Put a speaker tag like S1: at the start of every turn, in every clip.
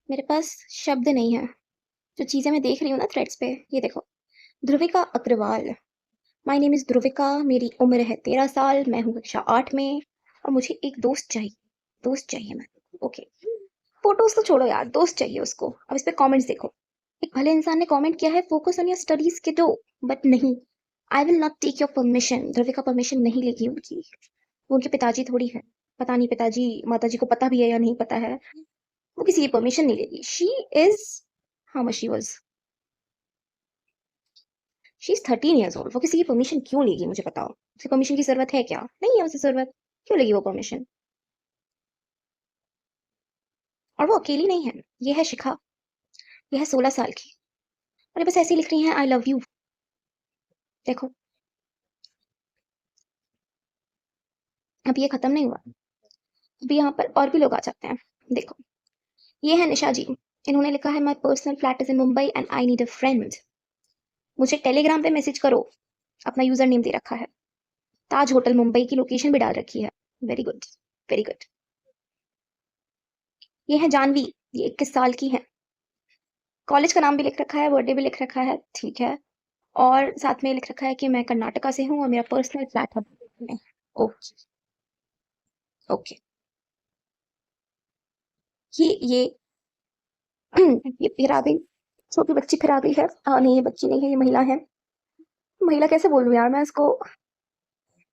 S1: मेरे पास शब्द नहीं है। जो चीज़ें मैं देख रही हूँ ना थ्रेड्स पे, ये देखो। Dhruvika Agarwal. My name is Dhruvika, मेरी उम्र है 13 साल, मैं हूँ कक्षा 8 में और मुझे एक दोस्त चाहिए। दोस्त चाहिए मैं। ओके। फ़ोटोज़ तो छोड़ो यार, दोस्त चाहिए उसको। अब इस पे कमेंट्स देखो। एक भले इंसान ने कमेंट किया है, focus on your studies kiddo, but नहीं। I will not take your permission. Dhruvika permission नहीं लेगी उनकी। वो उनके पिताजी थोड़ी है। पता नहीं पिताजी माताजी को पता भी है या नहीं पता है। वो किसी की परमिशन नहीं लेगी। How much she was she is 13 years old। वो किसी की परमिशन क्यों लेगी, मुझे बताओ। उसे परमिशन की जरूरत है क्या? नहीं है उसे जरूरत। क्यों लेगी वो परमिशन? और वो अकेली नहीं है। ये है शिखा। ये है 16 साल की। और ये बस ऐसे ही लिख रही है आई लव यू। देखो। अब ये खत्म नहीं हुआ। अभी यहाँ पर और भी लोग आ जाते हैं। देखो। ये है निशा जी। इन्होंने लिखा है my personal flat is in Mumbai and I need a friend. मुझे टेलीग्राम पे मैसेज करो। अपना यूजर नेम दे रखा है। ताज होटल मुंबई की लोकेशन भी डाल रखी है। Very good. Very good. ये है जानवी। ये 21 साल की है। कॉलेज का नाम भी लिख रखा है, बर्थडे भी लिख रखा है, ठीक है। और साथ में लिख रखा है कि मैं कर्नाटका से हूँ और मेरा पर्सनल फ्लैट है में। ओके। ओके। ये ये फिर आ गई। छोटी बच्ची फिर आ गई है। हाँ नहीं, ये बच्ची नहीं है, ये महिला है। महिला कैसे बोल रही यार मैं इसको।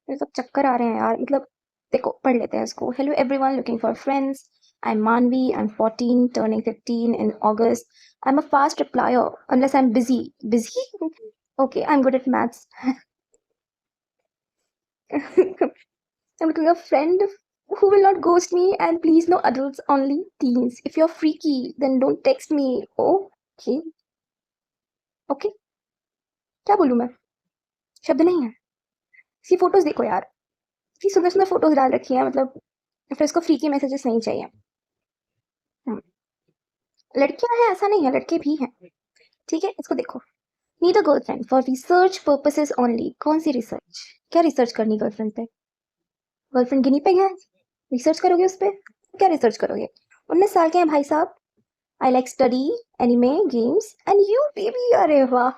S1: मेरे सब चक्कर आ रहे हैं यार, मतलब। देखो पढ़ लेते हैं इसको। Hello everyone looking for friends. I am Manavi, I am 14 turning 15 in August. I am a fast replier unless I'm busy. Busy? Okay, I'm good at maths. I'm looking a friend who will not ghost me, and please no adults, only teens. If you're freaky, then don't text me. Okay. Okay. क्या बोलूं मैं? शब्द नहीं है। इसकी photos देखो यार। इतनी सुंदर सुंदर फोटोज डाल रखी है, मतलब। फिर इसको फ्रीकी मैसेजेस नहीं चाहिए। हम्म, लड़कियां हैं ऐसा नहीं है, लड़के भी हैं। ठीक है, इसको देखो। Need a girlfriend for research purposes only. कौन सी रिसर्च? क्या रिसर्च करनी गर्लफ्रेंड पे? गर्लफ्रेंड गिनी पिग है? रिसर्च करोगे उस पर? क्या रिसर्च करोगे? 19 साल के हैं भाई साहब। I like study, anime, games, and you, baby, अरे वाह!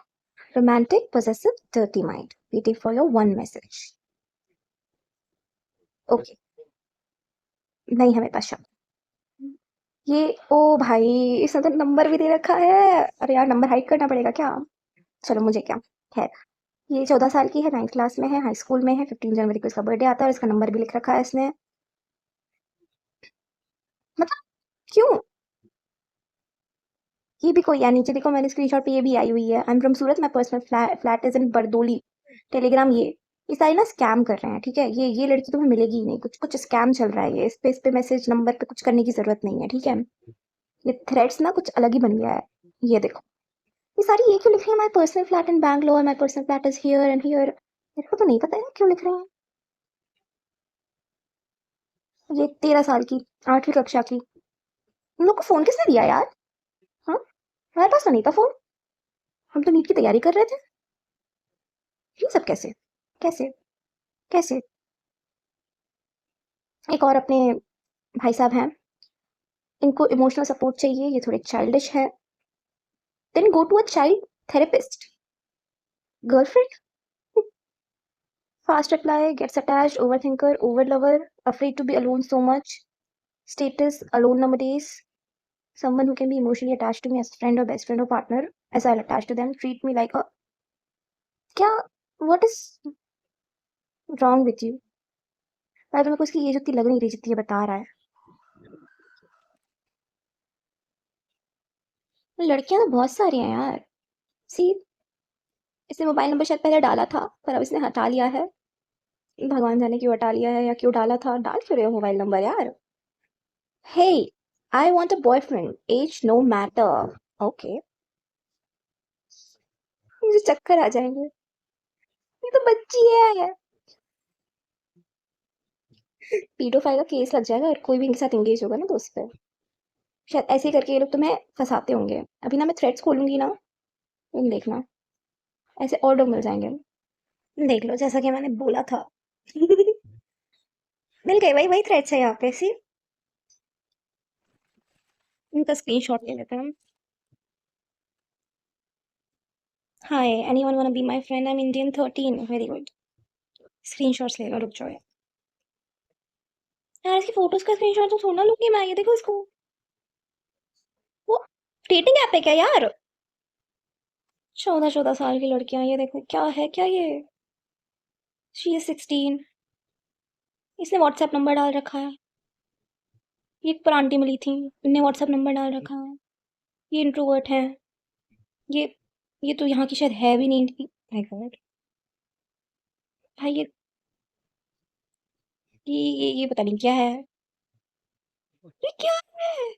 S1: Romantic, possessive, dirty mind. Waiting for your one message. Okay, नहीं है मेरे पास शब्द। ये ओ भाई, इसने तो नंबर भी दे रखा है। अरे यार, नंबर हाइड करना पड़ेगा क्या? चलो मुझे क्या। खैर। ये 14 साल की है, 9th क्लास में है, हाई स्कूल में है, 15 जनवरी को इसका बर्थडे आता है और इसका नंबर भी लिख रखा है इसने। मतलब। क्यों? ये भी कोई यार, नीचे देखो मैंने स्क्रीनशॉट पे ये भी आई हुई है। I am from Surat, my personal flat is in Bardoli. Telegram ये सारे ना स्कैम कर रहे हैं, ठीक है। ये लड़की तुम्हें मिलेगी ही नहीं, कुछ कुछ स्कैम चल रहा है। ये इस पे मैसेज नंबर पे कुछ करने की जरूरत नहीं है, ठीक है। ये थ्रेड्स ना कुछ अलग ही बन गया है। ये देखो। ये सारी ये क्यों लिख रही है my personal flat in Bangalore, my personal flat is here and here. मेरे को तो नहीं पता है क्यों लिख रहे हैं। ये 13 साल की, 8वीं कक्षा की। उन लोग को फोन किसने दिया यार? हाँ। हमारे पास तो नहीं था फोन। हम तो नीट की तैयारी कर रहे थे। ये सब कैसे? कैसे? कैसे? एक और अपने भाई साहब हैं। इनको इमोशनल सपोर्ट चाहिए, ये थोड़े चाइल्डिश है। Then go to a child therapist. Girlfriend? Fast reply, gets attached, overthinker, over lover, afraid to be alone so much. Status, alone nowadays. Someone who can be emotionally attached to me as friend or best friend or partner, as I'll attach to them, treat me like a... क्या? What is wrong with you? शायद मेरे को इसकी as उतनी लग नहीं रही जितनी ये बता रहा है। लड़कियां तो बहुत सारी हैं यार। सी। इसने मोबाइल नंबर शायद पहले डाला था, पर अब इसने हटा लिया है। भगवान जाने क्यों हटा लिया है या क्यों डाला था। डाल क्यों रहे हो मोबाइल नंबर यार? Hey, I want a boyfriend, age no matter. Okay. मुझे चक्कर आ जाएंगे। ये तो बच्ची है। पीडोफाइल का केस लग जाएगा और कोई भी इनके साथ एंगेज होगा ना तो उस पर। शायद ऐसे ही करके ये लोग तुम्हें फंसाते होंगे। अभी ना मैं थ्रेड्स खोलूंगी ना, तुम देखना। ऐसे और लोग मिल जाएंगे। देख लो, जैसा कि मैंने बोला था। मिल गए, वही वही थ्रेड्स है यहाँ पे सी। इनका स्क्रीनशॉट ले लेते हैं हम। Hi, anyone wanna be my friend? I am Indian 13। Very good. Screenshots ले लो, रुक जाओ यार। इसकी फोटोज का स्क्रीनशॉट तो थोड़ा लूंगी मैं। ये देखो इसको। वो डेटिंग ऐप है क्या यार? 14 साल की लड़कियां, ये देखो क्या है, क्या ये? She is 16। इसने व्हाट्सएप नंबर डाल रखा है। ये एक पर आंटी मिली थी, इनने व्हाट्सएप नंबर डाल रखा है। ये इंट्रोवर्ट है। ये ये तो यहाँ की शायद है भी नहीं। My God. भाई ये पता नहीं क्या है। ये क्या है?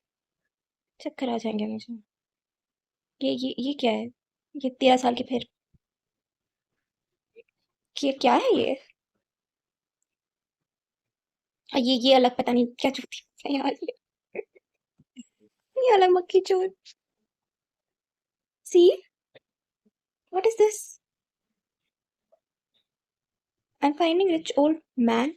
S1: चक्कर आ जाएंगे मुझे। ये क्या है? ये 13 साल की फिर। ये क्या है ये? ये अलग पता नहीं क्या चूती है यार ये अलग मक्खी चोर। See, what is this? I am finding rich old man.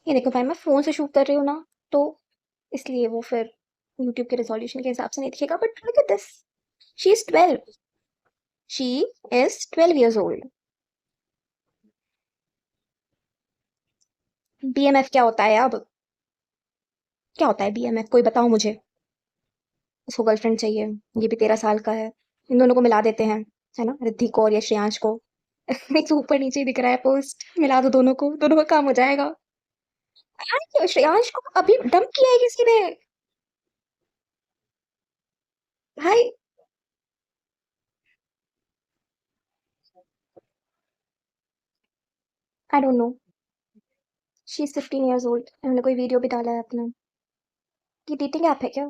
S1: ये देखो भाई, मैं फोन से शूट कर रही हूँ ना, तो इसलिए वो फिर यूट्यूब के रेजोल्यूशन के हिसाब से नहीं दिखेगा। But look at this, she is 12। She is 12 years old। BMF क्या होता है अब? क्या होता है बीएमएफ? कोई बताओ मुझे। उसको गर्लफ्रेंड चाहिए, ये भी 13 साल का है। इन दोनों को मिला देते हैं, है ना, रिद्धि को और ये श्रेयांश को एक तो ऊपर नीचे ही दिख रहा है पोस्ट, मिला दो दोनों को, दोनों का काम हो जाएगा। यार, श्रेयांश को अभी डंप किया है किसी ने। भाई, I don't know. She is 15 years old। इन्होंने कोई वीडियो भी डाला है अपना। ये डेटिंग ऐप है क्या?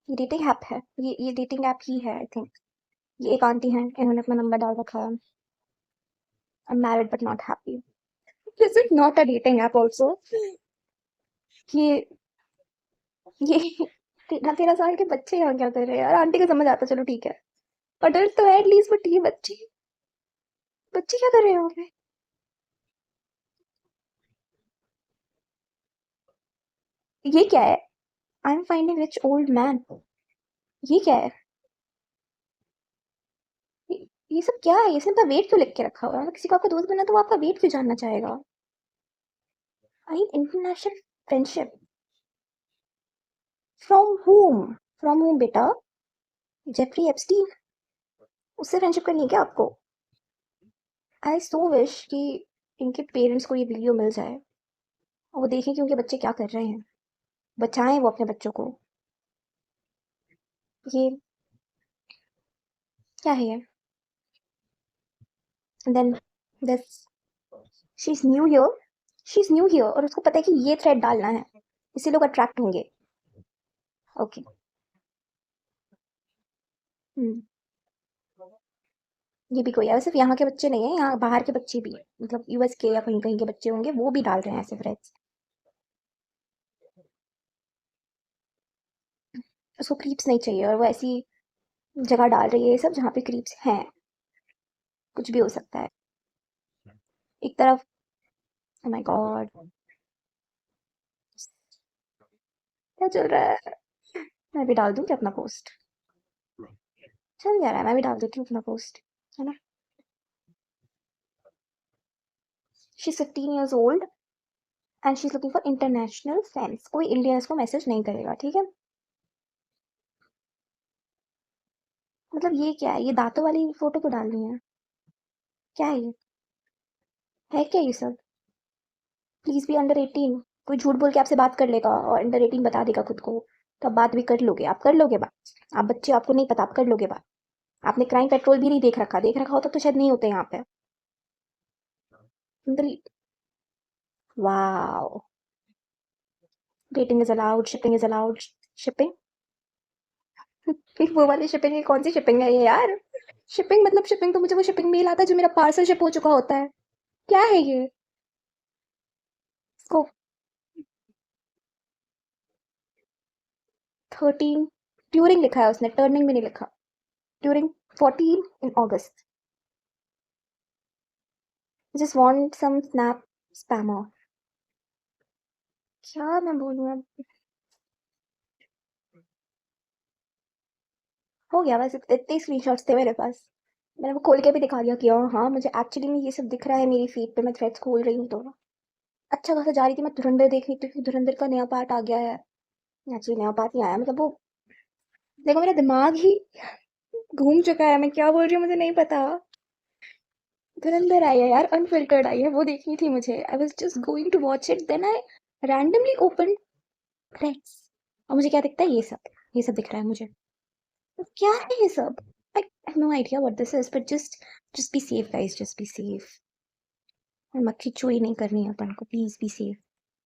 S1: ये डेटिंग ऐप है, ये डेटिंग ऐप ही है आई थिंक। ये एक आंटी हैं, इन्होंने अपना नंबर डाल रखा है। I am married but not happy. This is not a dating app also. ये ये 13 13 साल के बच्चे यहाँ क्या कर रहे हैं यार? आंटी को समझ आता, चलो ठीक है, अडल्ट तो है एटलीस्ट, बट ये बच्चे बच्चे क्या कर रहे हैं यहाँ पे? ये क्या है? आई am finding rich old man. ये क्या है? ये, ये सब क्या है? इसने अपना वेट क्यों लिख के रखा हुआ है? मतलब किसी को आपका दोस्त बनना तो वो आपका वेट क्यों जानना चाहेगा? I international friendship from home? From home बेटा? जेफरी एप्स्टीन, उससे फ्रेंडशिप करनी है क्या आपको? आई सो विश कि इनके पेरेंट्स को ये वीडियो मिल जाए और वो देखें कि उनके बच्चे क्या कर रहे हैं, बचाएं वो अपने बच्चों को। ये क्या है ये? Then this, she is new here. She is new here और उसको पता है कि ये थ्रेड डालना है, इससे लोग अट्रैक्ट होंगे। ओके। हम्म। ये भी कोई है, सिर्फ यहाँ के बच्चे नहीं है, यहाँ बाहर के बच्चे भी, मतलब यूएस के या कहीं कहीं के बच्चे होंगे, वो भी डाल रहे हैं ऐसे थ्रेड्स। उसको क्रीप्स नहीं चाहिए और वो ऐसी जगह डाल रही है ये सब जहाँ पे क्रीप्स हैं। कुछ भी हो सकता है। एक तरफ, ओ माय गॉड, क्या चल रहा है? मैं भी डाल दूँ क्या अपना पोस्ट? चल जा रहा है, मैं भी डाल देती हूँ अपना पोस्ट, है ना। She is 15 years old and she is looking for international friends. कोई इंडियन इसको मैसेज नहीं करेगा, ठीक है। मतलब ये क्या है? ये दांतों वाली फोटो क्यों डाल रही है? क्या है ये? है क्या ये सब? Please be under 18। कोई झूठ बोल के आपसे बात कर लेगा और अंडर 18 बता देगा खुद को, तो आप बात भी कर लोगे? आप कर लोगे बात? आप बच्चे, आपको नहीं पता, आप कर लोगे बात? आपने क्राइम पेट्रोल भी नहीं देख रखा, देख रखा होता तो शायद नहीं होते यहाँ पे। मतलब wow, dating is allowed, shipping is allowed. Shipping? वो वाली शिपिंग है? कौन सी शिपिंग है ये यार? शिपिंग मतलब शिपिंग तो मुझे वो शिपिंग मेल आता है जो मेरा पार्सल शिप हो चुका होता है। क्या है ये? इसको 13 ड्यूरिंग लिखा है उसने, टर्निंग भी नहीं लिखा। During 14 in August। Just want some snap spammer. क्या मैं बोलूँ अब? हो गया बस, इतने स्क्रीनशॉट्स थे मेरे पास। मैंने वो खोल के भी दिखा दिया कि हाँ मुझे एक्चुअली में ये सब दिख रहा है मेरी फीड पे, मैं थ्रेड्स खोल रही हूँ तो। अच्छा खासा जा रही थी मैं धुरंधर देखने, क्योंकि धुरंधर का नया पार्ट आ गया है। एक्चुअली नया पार्ट नहीं आया, मतलब वो, देखो मेरा दिमाग ही घूम चुका है, मैं क्या बोल रही हूँ मुझे नहीं पता। धुरंधर आई है यार, अनफिल्टर्ड आई है, वो देखनी थी मुझे। I was just going to watch it, then I randomly open threads, और मुझे क्या दिखता है, ये सब दिख रहा है मुझे। तो क्या है ये सब? I have no idea what this is, but just be safe guys, just be safe. मक्खी चोरी नहीं करनी है अपन को, प्लीज बी सेफ।